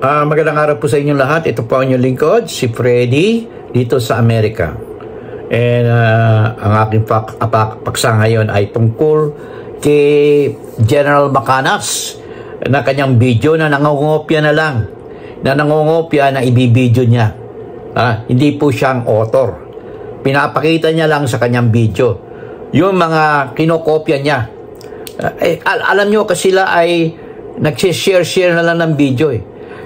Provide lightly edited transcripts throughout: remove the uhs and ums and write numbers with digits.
Magandang araw po sa inyong lahat. Ito po ang inyong lingkod, si Freddy, dito sa Amerika. And ang aking paksa ngayon ay tungkol kay General Macanas na kanyang video na nangungopia na lang. Na nangungopia na ibibideo niya. Hindi po siyang author. Pinapakita niya lang sa kanyang video yung mga kinokopya niya. Alam nyo kasi sila ay nagsishare na lang ng video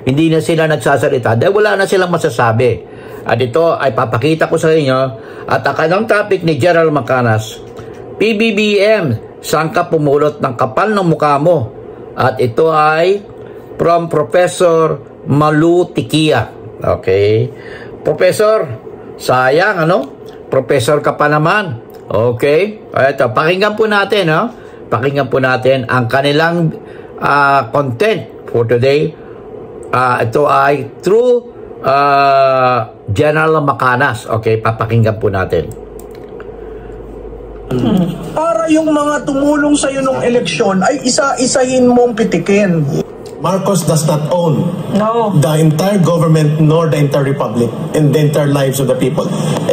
Hindi na sila nagsasalita dahil wala na silang masasabi. At ito ay papakita ko sa inyo. At ang kanyang topic ni General Macanas, PBBM, saan ka pumulot ng kapal ng mukha mo? At ito ay from Professor Malu Tikia. Okay? Professor, sayang Professor ka pa naman. Okay? Ito, pakinggan po natin Pakinggan po natin ang kanilang content for today. Ito ay through General Macanas. Okay, papakinggan po natin. Para yung mga tumulong sa iyo nung eleksyon ay isa-isahin mong pitikin. Marcos does not own the entire government nor the entire republic and the entire lives of the people.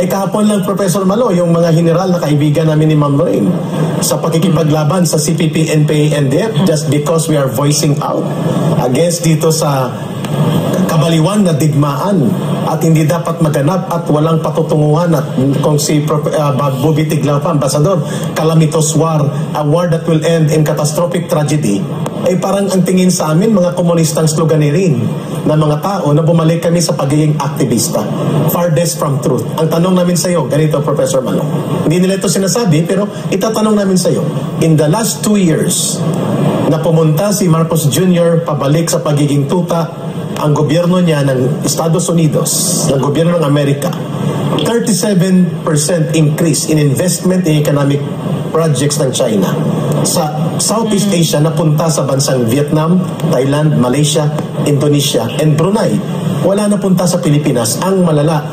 Kahapon lang, Professor Malo, yung mga general na kaibigan namin ni Ma'am Lorraine sa pakikipaglaban sa CPP, NPA, NDF just because we are voicing out against dito sa kabaliwan na digmaan at hindi dapat maganap at walang patutunguhan at kung si Bobby Tiglao pa, Ambassador, calamitous war, a war that will end in catastrophic tragedy, ay parang ang tingin sa amin mga komunistang sloganerin na mga tao na bumalik kami sa pagiging aktivista. Farthest from truth. Ang tanong namin sa iyo, ganito Professor Malo, hindi nila ito sinasabi pero itatanong namin sa iyo, in the last 2 years na pumunta si Marcos Jr. pabalik sa pagiging tuta ang gobyerno niya ng Estados Unidos, ng gobyerno ng Amerika, 37% increase in investment in economic projects ng China sa Southeast Asia napunta sa bansang Vietnam, Thailand, Malaysia, Indonesia, and Brunei. Wala napunta sa Pilipinas. Ang malala,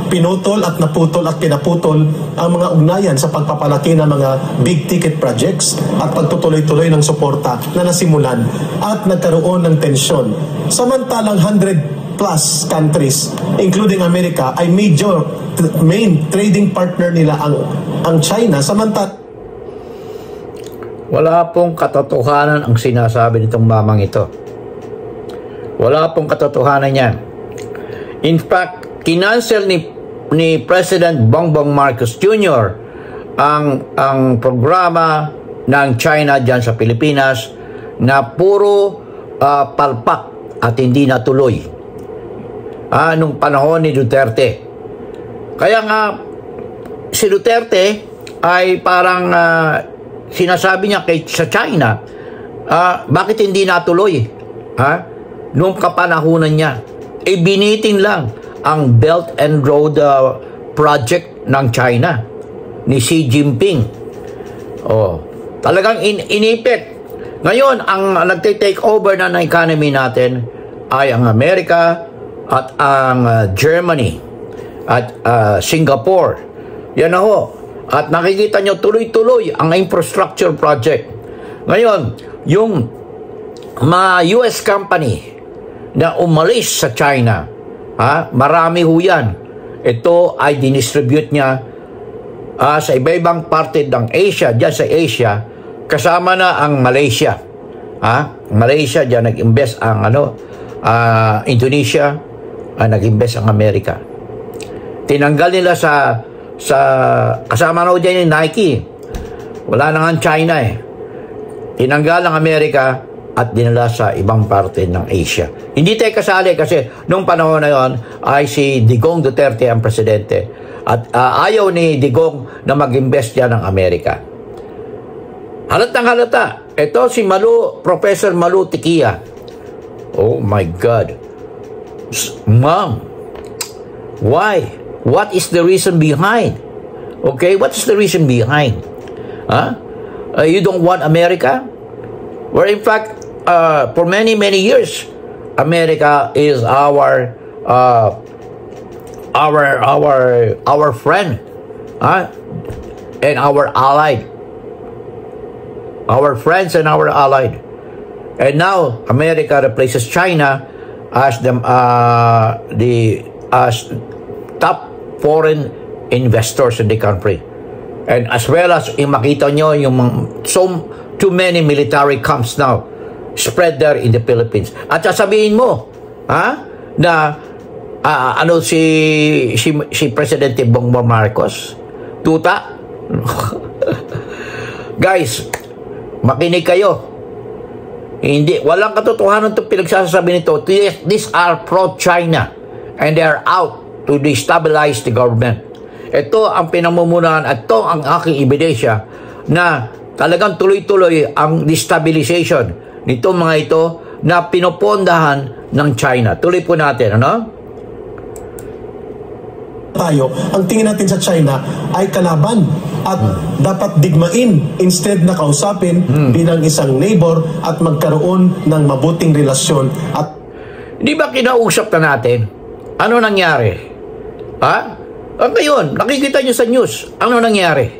pinutol at naputol at pinaputol ang mga ugnayan sa pagpapalaki ng mga big ticket projects at pagtutuloy-tuloy ng suporta na nasimulan at nagkaroon ng tensyon. Samantalang 100 plus countries, including America, ay main trading partner nila ang China. Samantala wala pong katotohanan ang sinasabi nitong mamang ito. Wala pong katotohanan yan. In fact, kinancel ni President Bongbong Marcos Jr. ang programa ng China dyan sa Pilipinas na puro palpak at hindi natuloy nung panahon ni Duterte. Kaya nga si Duterte ay parang sinasabi niya sa China, bakit hindi natuloy nung kapanahunan niya? Binitin lang ang Belt and Road project ng China ni Xi Jinping. Talagang inipit. Ngayon, ang nagte-take over na ng economy natin ay ang Amerika at ang Germany at Singapore. Yan at nakikita nyo tuloy-tuloy ang infrastructure project. Ngayon, yung mga US company na umalis sa China, marami yan. Ito ay dinistribute niya sa iba-ibang parte ng Asia, dyan sa Asia, kasama na ang Malaysia. Malaysia, dyan nag-invest ang Indonesia, nag-invest ang Amerika. Tinanggal nila sa kasama na dyan yung Nike. Wala na nga China Tinanggal ng Amerika at dinala sa ibang parte ng Asia. Hindi tayo kasali kasi nung panahon na yon ay si Digong Duterte ang presidente at ayaw ni Digong na mag-invest dyan ng Amerika. Halatang halata. Ito si Professor Malu Tikia. Oh my God. Ma'am, why? What is the reason behind? Okay, what is the reason behind? You don't want America? Where in fact, for many years, America is our friend, and our allied. Our friends and our allied. And now, America replaces China as top foreign investors in the country. And as well as makita nyo yung too many military camps now spread there in the Philippines. At sasabihin mo, na si Presidente Bongbong Marcos, tuta? Guys, makinig kayo. Hindi, walang katotohanan itong pinagsasabi nito. These are pro-China and they are out to destabilize the government. Ito ang pinamumunahan at ito ang aking ebidensya na talagang tuloy-tuloy ang destabilization nito mga ito na pinopondahan ng China. Tuloy po natin, ano? Tayo, ang tingin natin sa China ay kalaban at dapat digmain instead na kausapin bilang isang neighbor at magkaroon ng mabuting relasyon. At di ba kinausap na natin? Ano nangyari? Ngayon, nakikita nyo sa news, ano nangyari?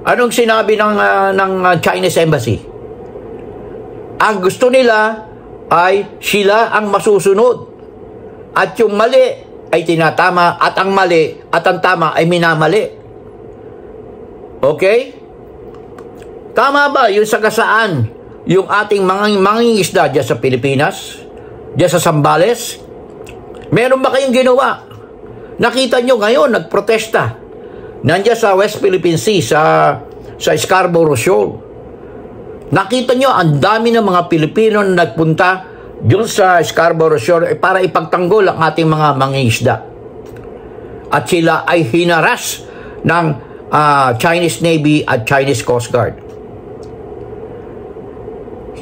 Anong sinabi ng Chinese Embassy? Ang gusto nila ay sila ang masusunod at yung mali ay tinatama at ang mali at ang tama ay minamali. Okay? Tama ba yung sagasaan yung ating mangingisda dyan sa Pilipinas? Dyan sa Zambales? Meron ba kayong ginawa? Nakita nyo ngayon, nagprotesta. Nandiyan sa West Philippine Sea, sa Scarborough Shoal. Nakita nyo, ang dami ng mga Pilipino na nagpunta doon sa Scarborough Shore para ipagtanggol ang ating mga mangingisda. At sila ay hinaras ng Chinese Navy at Chinese Coast Guard.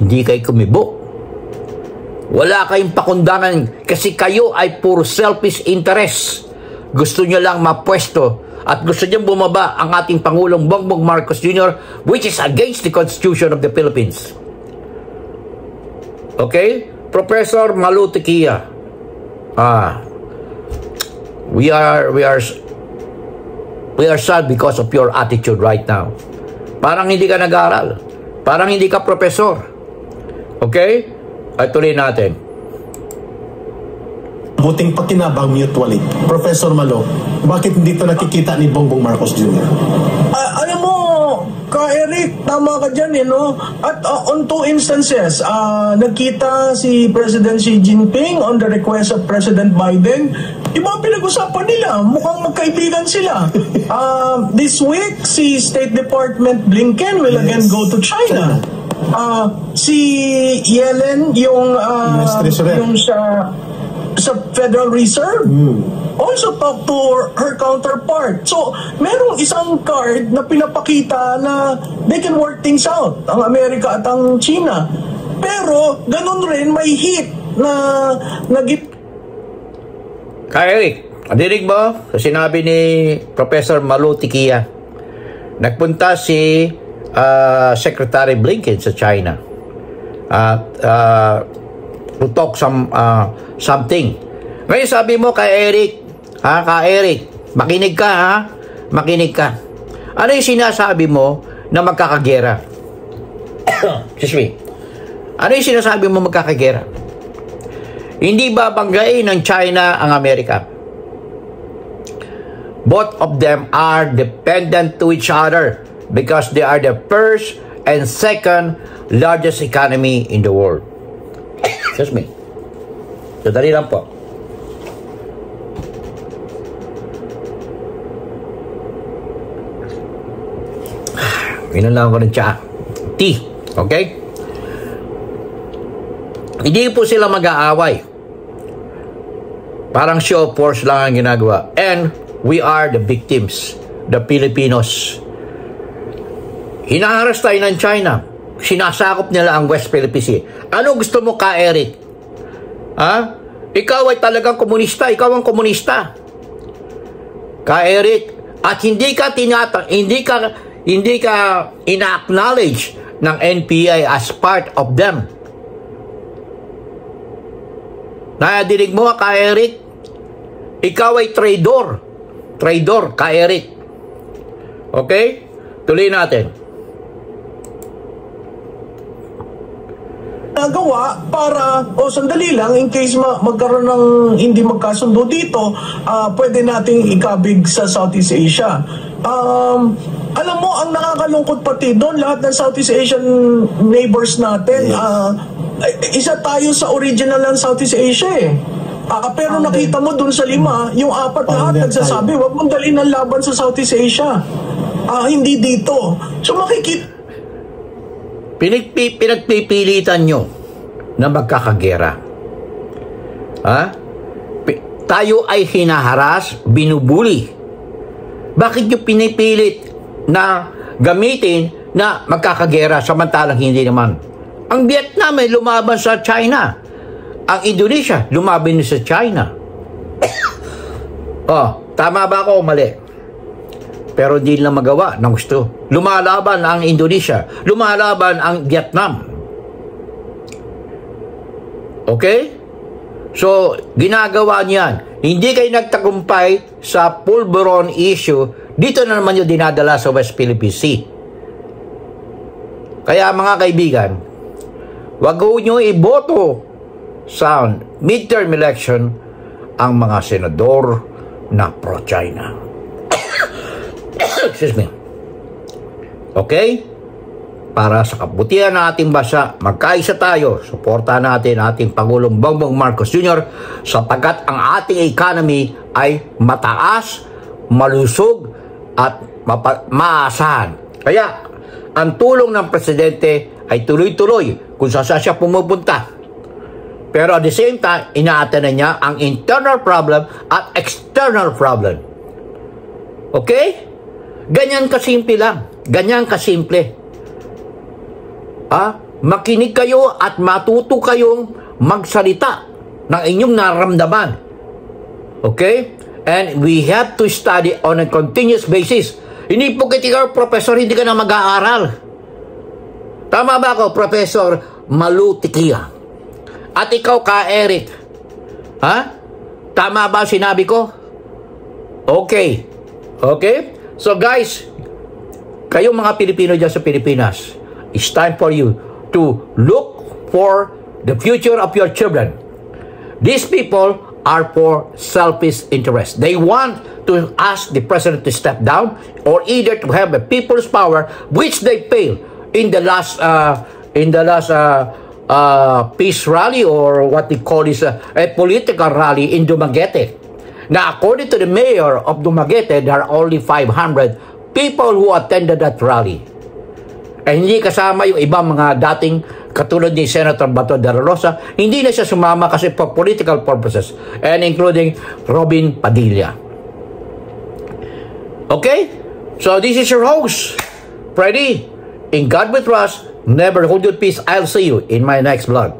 Hindi kayo kumibo. Wala kayong pakundangan kasi kayo ay puro selfish interest. Gusto nyo lang mapwesto at gusto nyo bumaba ang ating Pangulong Bongbong Marcos Jr. which is against the Constitution of the Philippines. Okay? Professor Malu Tequia, we are sad because of your attitude right now. Parang hindi ka nag-aaral. Parang hindi ka professor. Okay? Ay tuloy natin. Buting pakinabang mutually. Professor Malo, bakit hindi ito nakikita ni Bongbong Marcos Jr.? Alam mo, Eric, tama ka dyan, no? At on two instances, nagkita si President Xi Jinping on the request of President Biden. Iba pinag-usapan nila, mukhang magkaibigan sila. This week, si State Department Blinken will again go to China. Si Yellen, yung sa Federal Reserve, also talk to her counterpart. So, merong isang card na pinapakita na they can work things out, ang Amerika at ang China. Pero, ganun rin, may hit na Eric, adinig mo sa sinabi ni Professor Malu Tequia. Nagpunta si Secretary Blinken sa China to talk something. Ngayon sabi mo kay Eric, makinig ka makinig ka. Ano yung sinasabi mo na magkakagera? Excuse me. Ano yung sinasabi mo magkakagera? Hindi ba banggain ng China ang Amerika? Both of them are dependent to each other because they are the first and second largest economy in the world. Excuse me. Sadali lang po. Inom lang ako ng tea. Okay? Hindi po sila mag-aaway. Parang show of force lang ang ginagawa. And we are the victims. The Filipinos. Hinaharas tayo ng China. Sinasakop nila ang West Philippine Sea. Ano gusto mo ka, Eric? Ikaw ay talagang komunista. Ikaw ang komunista. Ka, Eric. At hindi ka ina-acknowledge ng NPA as part of them. Nadinig mo ka, Eric? Ikaw ay traitor. Traitor ka, Eric. Okay? Tuloy natin. ginagawa para, sandali lang, in case magkaroon ng hindi magkasundo dito, pwede nating ikabig sa Southeast Asia. Alam mo, ang nakakalungkot pati doon, lahat ng Southeast Asian neighbors natin, isa tayo sa original ng Southeast Asia eh. Pero nakita mo doon sa 5, yung 4 lahat nagsasabi, wag mong dalhin ang laban sa Southeast Asia. Hindi dito. So makikita. Pinagpipilitan nyo na magkakagera. Tayo ay hinaharas, binubuli. Bakit nyo pinipilit na gamitin na magkakagera samantalang hindi naman? Ang Vietnam ay lumaban sa China. Ang Indonesia, lumaban sa China. Tama ba ako o mali? Pero hindi lang magawa ng gusto. Lumalaban ang Indonesia. Lumalaban ang Vietnam. Okay? So, ginagawa niyan. Hindi kayo nagtagumpay sa Pulveron issue. Dito na naman yung dinadala sa West Philippine Sea. Kaya mga kaibigan, wag nyo iboto sa midterm election ang mga senador na pro-China. Excuse me. Okay? Para sa kabutihan ng ating bansa, magkaisa tayo, suportahan natin ating Pangulong Bongbong Marcos Jr. sapagkat ang ating economy ay mataas, malusog, at maasahan. Kaya, ang tulong ng Presidente ay tuloy-tuloy kung saan siya pumupunta. Pero at the same time, inaatanan niya ang internal problem at external problem. Okay? Ganyan kasimple lang. Ganyan kasimple. Makinig kayo at matuto kayong magsalita ng inyong nararamdaman. Okay? And we have to study on a continuous basis. Hindi po ikaw, Professor, hindi ka na mag-aaral. Tama ba ako, Professor Malutikia? At ikaw ka, Eric. Tama ba sinabi ko? Okay. Okay? So guys, kayong mga Pilipino dyan sa Pilipinas, it's time for you to look for the future of your children. These people are for selfish interest. They want to ask the president to step down or either to have a people's power, which they failed in the last peace rally, or what they call is a political rally in Dumaguete. Now, according to the mayor of Dumaguete, there are only 500 people who attended that rally. Hindi kasama yung ibang mga dating katulad ni Senator Bato de la Rosa. Hindi na siya sumama kasi for political purposes, and including Robin Padilla. Okay? So this is your host, Freddy. In God we trust, never hold your peace. I'll see you in my next vlog.